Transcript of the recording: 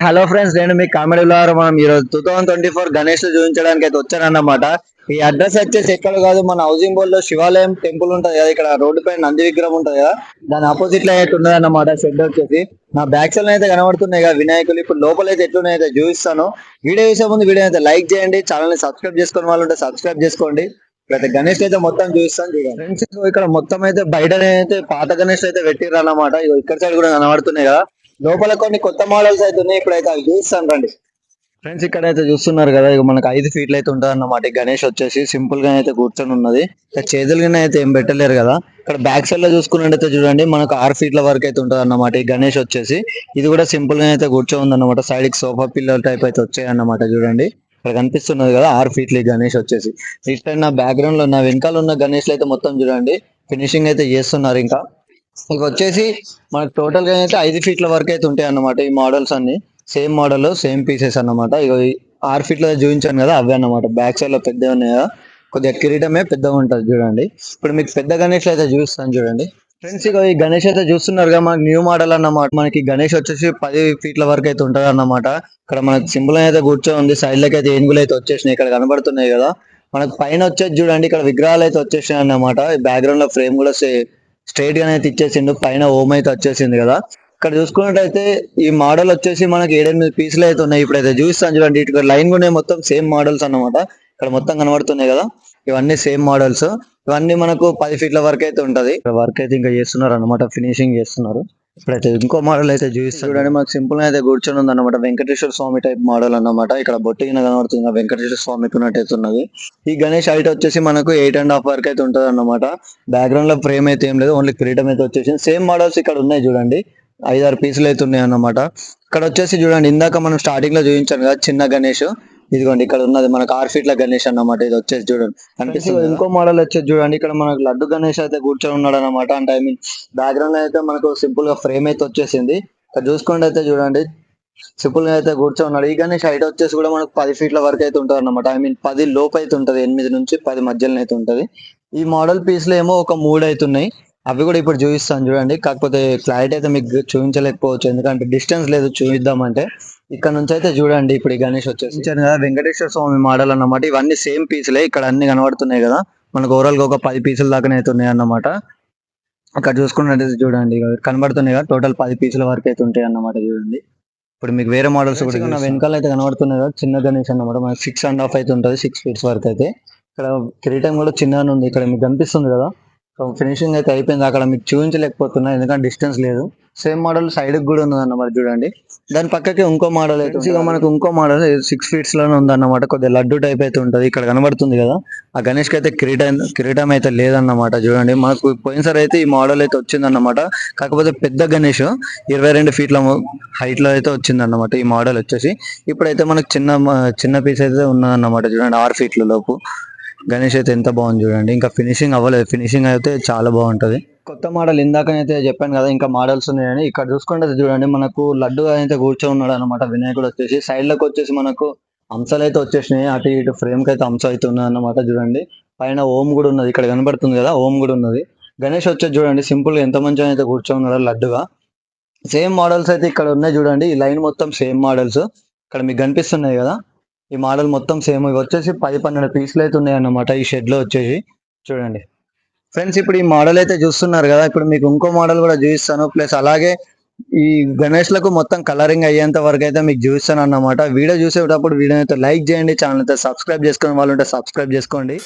Hello friends, నేను మీ comedy vlogger. మనం ఈరోజు 2024 గణేష్ చూపించడానికి అయితే వచ్చానన్నమాట. ఈ అడ్రస్ వచ్చేసి ఎక్కడ కాదు, మన హౌసింగ్ బోర్డ్ లో శివాలయం టెంపుల్ ఉంటది కదా, ఇక్కడ రోడ్డు పైన నంది విగ్రహం ఉంటది కదా, దాని ఆపోజిట్ లో అయితే ఉన్నది అన్నమాట. షెడ్ వచ్చేసి నా బ్యాక్ సైడ్ అయితే కనబడుతున్నాయి కదా వినాయకులు. ఇప్పుడు లోపల అయితే ఎట్లున్నాయి అయితే చూపిస్తాను. వీడియో చూసే ముందు వీడియో అయితే లైక్ చేయండి, ఛానల్ ని సబ్స్క్రైబ్ చేసుకుని వాళ్ళు ఉంటే సబ్స్క్రైబ్ చేసుకోండి. ఇప్పుడైతే గణేష్ అయితే మొత్తం చూపిస్తాను చూడండి ఫ్రెండ్స్. ఇక్కడ మొత్తం అయితే బయట అయితే పాత గణేష్ అయితే పెట్టిర్రు అన్నమాట. ఇక్కడ సైడ్ కూడా కనబడుతున్నాయి కదా, లోపల కొన్ని కొత్త మోడల్స్ అయితే ఉన్నాయి. ఇప్పుడైతే అవి చూస్తాను రండి ఫ్రెండ్స్. ఇక్కడ అయితే చూస్తున్నారు కదా, ఇక మనకు 5 ఫీట్లు అయితే ఉంటుంది అన్నమాట. ఈ గణేష్ వచ్చేసి సింపుల్ గా అయితే కూర్చొని ఉన్నది. చేతులుగానే అయితే ఏం పెట్టలేరు కదా. ఇక్కడ బ్యాక్ సైడ్ లో చూసుకున్నట్టయితే చూడండి, మనకు 6 ఫీట్ల వరకు అయితే ఉంటుంది అన్నమాట ఈ గణేష్ వచ్చేసి. ఇది కూడా సింపుల్ గా అయితే కూర్చొని అన్నమాట. సైడ్ కి సోఫా పిల్లర్ టైప్ అయితే వచ్చాయి అన్నమాట. చూడండి ఇక్కడ కనిపిస్తున్నది కదా 6 ఫీట్లు ఈ గణేష్ వచ్చేసి. ఇట్ నా బ్యాక్గ్రౌండ్ లో నా వెనకాల ఉన్న గణేష్లు అయితే మొత్తం చూడండి ఫినిషింగ్ అయితే చేస్తున్నారు. ఇంకా ఇవి వచ్చేసి మనకు టోటల్ గా అయితే 5 ఫీట్ల వరకు అయితే ఉంటాయి అన్నమాట. ఈ మోడల్స్ అన్ని సేమ్ మోడల్ సేమ్ పీసెస్ అన్నమాట. ఇక 6 ఫీట్ల చూపించాను కదా అవే అన్నమాట. బ్యాక్ సైడ్ లో పెద్దగా ఉన్నాయి కదా, కొద్దిగా కిరీటమే పెద్దగా ఉంటది చూడండి. ఇప్పుడు మీకు పెద్ద గణేష్ అయితే చూపిస్తాను చూడండి ఫ్రెండ్స్. ఇక ఈ గణేష్ అయితే చూస్తున్నారు కదా, మనకి న్యూ మోడల్ అన్నమాట. మనకి గణేష్ వచ్చేసి 10 ఫీట్ల వరకు అయితే ఉంటది అన్నమాట. ఇక్కడ మనకి సింబల్ అయితే కూర్చొని ఉంది. సైడ్ లకి అయితే ఏనుగులు అయితే వచ్చేసినాయి, ఇక్కడ కనబడుతున్నాయి కదా. మనకు పైన వచ్చేసి చూడండి, ఇక్కడ విగ్రహాలు అయితే వచ్చేసినాయి అన్నమాట. బ్యాక్గ్రౌండ్ లో ఫ్రేమ్ కూడా స్ట్రైట్ గానే అయితే ఇచ్చేసిండు. పైన ఓం అయితే వచ్చేసింది కదా. ఇక్కడ చూసుకున్నట్టయితే ఈ మోడల్ వచ్చేసి మనకి 7-8 పీసులు అయితే ఉన్నాయి. ఇప్పుడైతే చూస్తాను చూడండి, ఇక్కడ లైన్ కూడా మొత్తం సేమ్ మోడల్స్ అన్నమాట. ఇక్కడ మొత్తం కనబడుతున్నాయి కదా, ఇవన్నీ సేమ్ మోడల్స్. ఇవన్నీ మనకు 10 ఫీట్ల వరకు అయితే ఉంటది. వర్క్ అయితే ఇంకా చేస్తున్నారు అన్నమాట, ఫినిషింగ్ చేస్తున్నారు. ఇప్పుడైతే ఇంకో మోడల్ అయితే చూపిస్తాను చూడండి. మనకు సింపుల్ గా అయితే కూర్చొని ఉంది అన్నమాట. వెంకటేశ్వర స్వామి టైప్ మోడల్ అన్నమాట. ఇక్కడ బొట్టిన కనబడుతుంది, వెంకటేశ్వర స్వామి ఉన్నట్టయితే ఉన్నది. ఈ గణేష్ హైట్ వచ్చేసి మనకు 8.5 వరకు అయితే ఉంటది అన్నమాట. బ్యాక్గ్రౌండ్ లో ఫ్రేమ్ అయితే ఏం లేదు, ఓన్లీ కిరీటం అయితే వచ్చేసి. సేమ్ మోడల్స్ ఇక్కడ ఉన్నాయి చూడండి, 5-6 పీసులు అయితే ఉన్నాయి అన్నమాట. ఇక్కడ వచ్చేసి చూడండి, ఇందాక మనం స్టార్టింగ్ లో చూపించాను కదా చిన్న గణేష్, ఇదిగోండి ఇక్కడ ఉన్నది మనకు 6 ఫీట్ల గణేష్ అన్నమాట. ఇది వచ్చేసి చూడండి కనిపిస్తుంది. ఇంకో మోడల్ వచ్చేసి చూడండి, ఇక్కడ మనకు లడ్డు గణేష్ అయితే కూర్చొని ఉన్నాడు అనమాట. అంటే ఐ మీన్ బ్యాక్గ్రౌండ్ అయితే మనకు సింపుల్ గా ఫ్రేమ్ అయితే వచ్చేసింది. ఇక్కడ చూసుకోండి అయితే చూడండి, సింపుల్ గా అయితే కూర్చొని ఉన్నాడు. ఈ గణేష్ హైట్ వచ్చేసి కూడా మనకు 10 ఫీట్ల వరకు అయితే ఉంటుంది అనమాట. ఐ మీన్ 10 లోపు అయితే ఉంటది, 8 నుంచి 10 మధ్యలో అయితే ఉంటది. ఈ మోడల్ పీస్ లో ఏమో ఒక 3 అవుతున్నాయి. అవి కూడా ఇప్పుడు చూపిస్తాను చూడండి. కాకపోతే క్లారిటీ అయితే మీకు చూపించలేకపోవచ్చు, ఎందుకంటే డిస్టెన్స్ లేదు చూపిద్దామంటే. ఇక్కడ నుంచి అయితే చూడండి, ఇప్పుడు ఈ గణేష్ వచ్చేసి కదా వెంకటేశ్వర స్వామి మోడల్ అన్నమాట. ఇవన్నీ సేమ్ పీసులే, ఇక్కడ అన్ని కనబడుతున్నాయి కదా. మనకు ఓవరాల్ గా ఒక 10 పీసుల దాకానే అయితే ఉన్నాయి అన్నమాట. అక్కడ చూసుకున్నట్టయితే చూడండి కనబడుతున్నాయి కదా, టోటల్ 10 పీసుల వరకు అయితే ఉంటాయి అన్నమాట. చూడండి ఇప్పుడు మీకు వేరే మోడల్స్ కూడా నా వెనకాల అయితే కనబడుతున్నాయి కదా, చిన్న గణేష్ అన్నమాట. మనకి 6.5 అయితే ఉంటుంది, 6 ఫీట్స్ వరకు అయితే. ఇక్కడ కిరీటం కూడా చిన్నగానే ఉంది, ఇక్కడ మీకు కనిపిస్తుంది కదా. ఫినిషింగ్ అయితే అయిపోయింది, అక్కడ మీకు చూపించలేకపోతున్నా ఎందుకంటే డిస్టెన్స్ లేదు. సేమ్ మోడల్ సైడ్ కూడా ఉంది అన్నమాట చూడండి. దాని పక్కకి ఇంకో మోడల్ అయితే ఇక మనకు ఇంకో మోడల్ 6 ఫీట్స్ లోనే ఉంది అన్నమాట. కొద్దిగా లడ్డు టైప్ అయితే ఉంటది, ఇక్కడ కనబడుతుంది కదా. ఆ గణేష్ కి అయితే కిరీటం అయితే లేదన్నమాట. చూడండి మనకు పోయినసారి అయితే ఈ మోడల్ అయితే వచ్చింది అన్నమాట. కాకపోతే పెద్ద గణేష్ 22 ఫీట్ల హైట్ లో అయితే వచ్చింది అన్నమాట ఈ మోడల్ వచ్చేసి. ఇప్పుడైతే మనకు చిన్న పీస్ అయితే ఉన్నదన్నమాట. చూడండి 6 ఫీట్ల లోపు గణేష్ అయితే ఎంత బాగుంది చూడండి. ఇంకా ఫినిషింగ్ అవ్వలేదు, ఫినిషింగ్ అయితే చాలా బాగుంటది. కొత్త మోడల్ ఇందాకనైతే చెప్పాను కదా, ఇంకా మోడల్స్ ఉన్నాయని. ఇక్కడ చూసుకుంటే చూడండి, మనకు లడ్డు అయితే కూర్చొని ఉన్నాడు అనమాట. వినాయకుడు వచ్చేసి సైడ్ లకు వచ్చేసి మనకు అంశాలు అయితే వచ్చేసినాయి. అటు ఇటు ఫ్రేమ్ కి అయితే అంశం అయితే ఉన్నది అన్నమాట. చూడండి పైన ఓం కూడా ఉన్నది, ఇక్కడ కనబడుతుంది కదా ఓం కూడా ఉన్నది. గణేష్ వచ్చేసి చూడండి సింపుల్ గా ఎంత మంచిగా అయితే కూర్చొని ఉన్నాడు లడ్డుగా. సేమ్ మోడల్స్ అయితే ఇక్కడ ఉన్నాయి చూడండి. ఈ లైన్ మొత్తం సేమ్ మోడల్స్ ఇక్కడ మీకు కనిపిస్తున్నాయి కదా. ఈ మోడల్ మొత్తం సేమ్. ఇవి వచ్చేసి 10-12 పీసులు అయితే ఉన్నాయి అన్నమాట ఈ షెడ్ లో వచ్చేసి. చూడండి ఫ్రెండ్స్, ఇప్పుడు ఈ మోడల్ అయితే చూస్తున్నారు కదా, ఇప్పుడు మీకు ఇంకో మోడల్ కూడా చూపిస్తాను. ప్లస్ అలాగే ఈ గణేష్ లకు మొత్తం కలరింగ్ అయ్యేంత వరకు అయితే మీకు చూపిస్తాను అన్నమాట. వీడియో చూసేటప్పుడు వీడియో అయితే లైక్ చేయండి, ఛానల్ అయితే సబ్స్క్రైబ్ చేసుకుని వాళ్ళు ఉంటే సబ్స్క్రైబ్ చేసుకోండి.